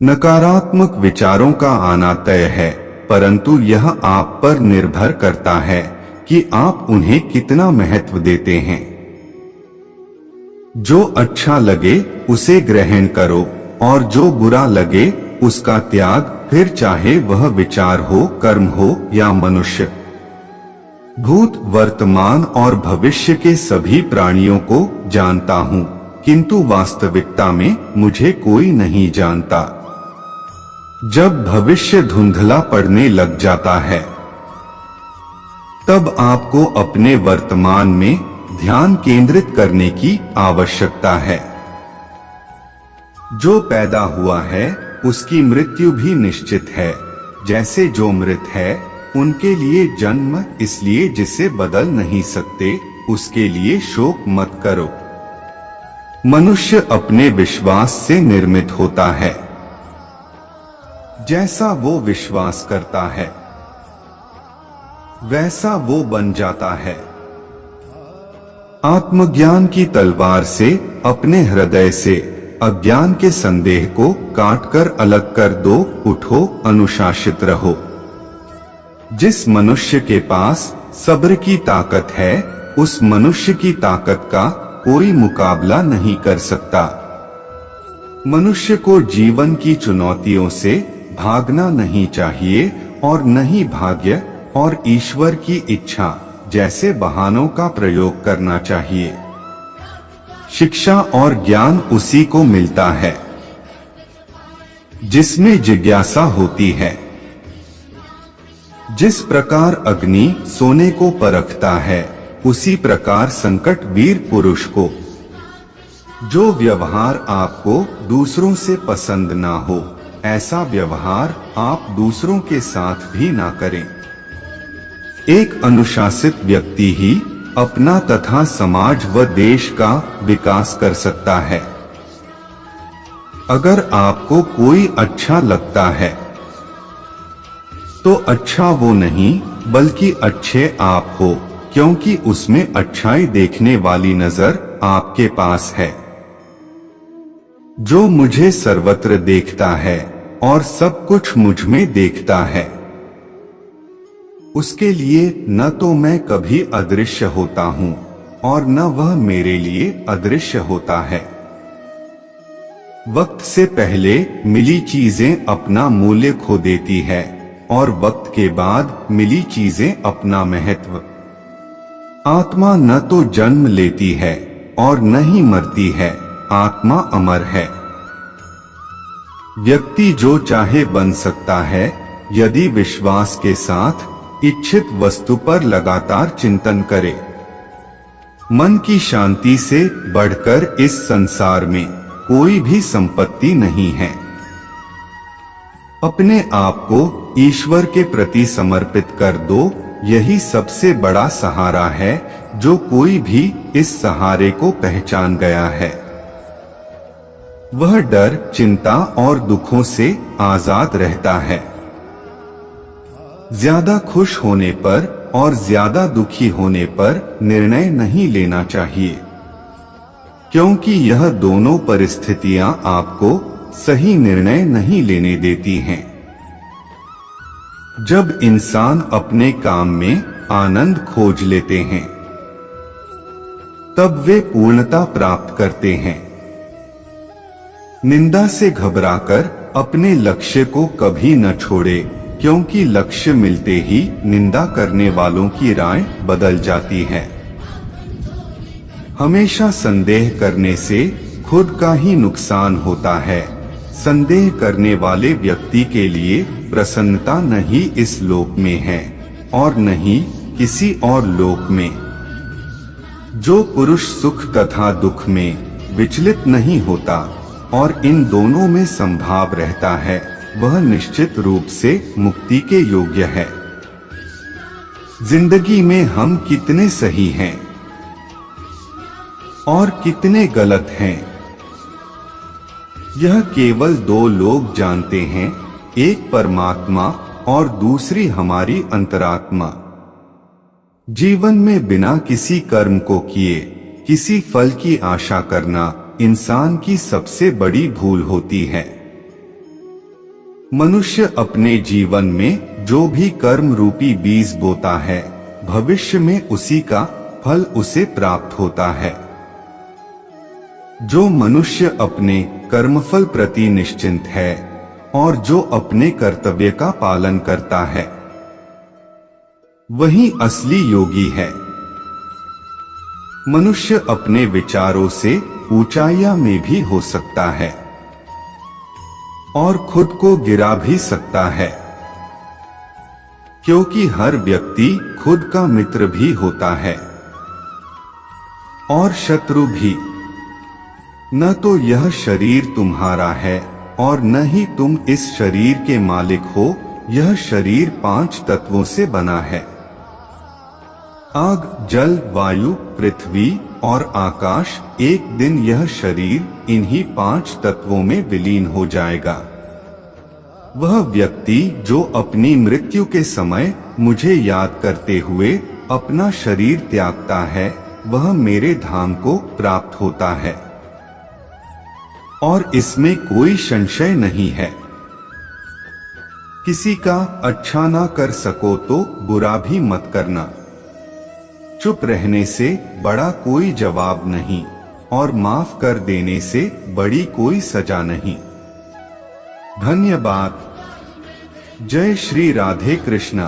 नकारात्मक विचारों का आना तय है, परंतु यह आप पर निर्भर करता है कि आप उन्हें कितना महत्व देते हैं। जो अच्छा लगे उसे ग्रहण करो और जो बुरा लगे उसका त्याग, फिर चाहे वह विचार हो, कर्म हो या मनुष्य। भूत, वर्तमान और भविष्य के सभी प्राणियों को जानता हूँ, किंतु वास्तविकता में मुझे कोई नहीं जानता। जब भविष्य धुंधला पड़ने लग जाता है, तब आपको अपने वर्तमान में ध्यान केंद्रित करने की आवश्यकता है। जो पैदा हुआ है उसकी मृत्यु भी निश्चित है। जैसे जो मृत है उनके लिए जन्म, इसलिए जिसे बदल नहीं सकते उसके लिए शोक मत करो। मनुष्य अपने विश्वास से निर्मित होता है। जैसा वो विश्वास करता है वैसा वो बन जाता है। आत्मज्ञान की तलवार से अपने हृदय से अज्ञान के संदेह को काटकर अलग कर दो। उठो, अनुशासित रहो। जिस मनुष्य के पास सब्र की ताकत है उस मनुष्य की ताकत का कोई मुकाबला नहीं कर सकता। मनुष्य को जीवन की चुनौतियों से भागना नहीं चाहिए और न ही भाग्य और ईश्वर की इच्छा जैसे बहानों का प्रयोग करना चाहिए। शिक्षा और ज्ञान उसी को मिलता है जिसमें जिज्ञासा होती है। जिस प्रकार अग्नि सोने को परखता है, उसी प्रकार संकट वीर पुरुष को। जो व्यवहार आपको दूसरों से पसंद ना हो, ऐसा व्यवहार आप दूसरों के साथ भी ना करें। एक अनुशासित व्यक्ति ही अपना तथा समाज व देश का विकास कर सकता है। अगर आपको कोई अच्छा लगता है तो अच्छा वो नहीं बल्कि अच्छे आप हो, क्योंकि उसमें अच्छाई देखने वाली नजर आपके पास है। जो मुझे सर्वत्र देखता है और सब कुछ मुझ में देखता है, उसके लिए न तो मैं कभी अदृश्य होता हूँ और न वह मेरे लिए अदृश्य होता है। वक्त से पहले मिली चीजें अपना मूल्य खो देती है और वक्त के बाद मिली चीजें अपना महत्व। आत्मा न तो जन्म लेती है और न ही मरती है, आत्मा अमर है। व्यक्ति जो चाहे बन सकता है यदि विश्वास के साथ इच्छित वस्तु पर लगातार चिंतन करे। मन की शांति से बढ़कर इस संसार में कोई भी संपत्ति नहीं है। अपने आप को ईश्वर के प्रति समर्पित कर दो, यही सबसे बड़ा सहारा है जो कोई भी इस सहारे को पहचान गया है। वह डर, चिंता और दुखों से आजाद रहता है। ज्यादा खुश होने पर और ज्यादा दुखी होने पर निर्णय नहीं लेना चाहिए, क्योंकि यह दोनों परिस्थितियां आपको सही निर्णय नहीं लेने देती हैं। जब इंसान अपने काम में आनंद खोज लेते हैं, तब वे पूर्णता प्राप्त करते हैं। निंदा से घबराकर अपने लक्ष्य को कभी न छोड़े, क्योंकि लक्ष्य मिलते ही निंदा करने वालों की राय बदल जाती है। हमेशा संदेह करने से खुद का ही नुकसान होता है। संदेह करने वाले व्यक्ति के लिए प्रसन्नता न ही इस लोक में है और न ही किसी और लोक में। जो पुरुष सुख तथा दुख में विचलित नहीं होता और इन दोनों में संभाव रहता है, वह निश्चित रूप से मुक्ति के योग्य है। जिंदगी में हम कितने सही हैं और कितने गलत हैं, यह केवल दो लोग जानते हैं, एक परमात्मा और दूसरी हमारी अंतरात्मा। जीवन में बिना किसी कर्म को किए किसी फल की आशा करना इंसान की सबसे बड़ी भूल होती है। मनुष्य अपने जीवन में जो भी कर्म रूपी बीज बोता है, भविष्य में उसी का फल उसे प्राप्त होता है। जो मनुष्य अपने कर्मफल प्रति निश्चिंत है और जो अपने कर्तव्य का पालन करता है, वही असली योगी है। मनुष्य अपने विचारों से ऊंचाइयों में भी हो सकता है और खुद को गिरा भी सकता है, क्योंकि हर व्यक्ति खुद का मित्र भी होता है और शत्रु भी। न तो यह शरीर तुम्हारा है और न ही तुम इस शरीर के मालिक हो। यह शरीर 5 तत्वों से बना है, आग, जल, वायु, पृथ्वी और आकाश। एक दिन यह शरीर इन्हीं 5 तत्वों में विलीन हो जाएगा। वह व्यक्ति जो अपनी मृत्यु के समय मुझे याद करते हुए अपना शरीर त्यागता है, वह मेरे धाम को प्राप्त होता है और इसमें कोई संशय नहीं है। किसी का अच्छा ना कर सको तो बुरा भी मत करना। चुप रहने से बड़ा कोई जवाब नहीं और माफ कर देने से बड़ी कोई सजा नहीं। धन्यवाद। जय श्री राधे कृष्णा।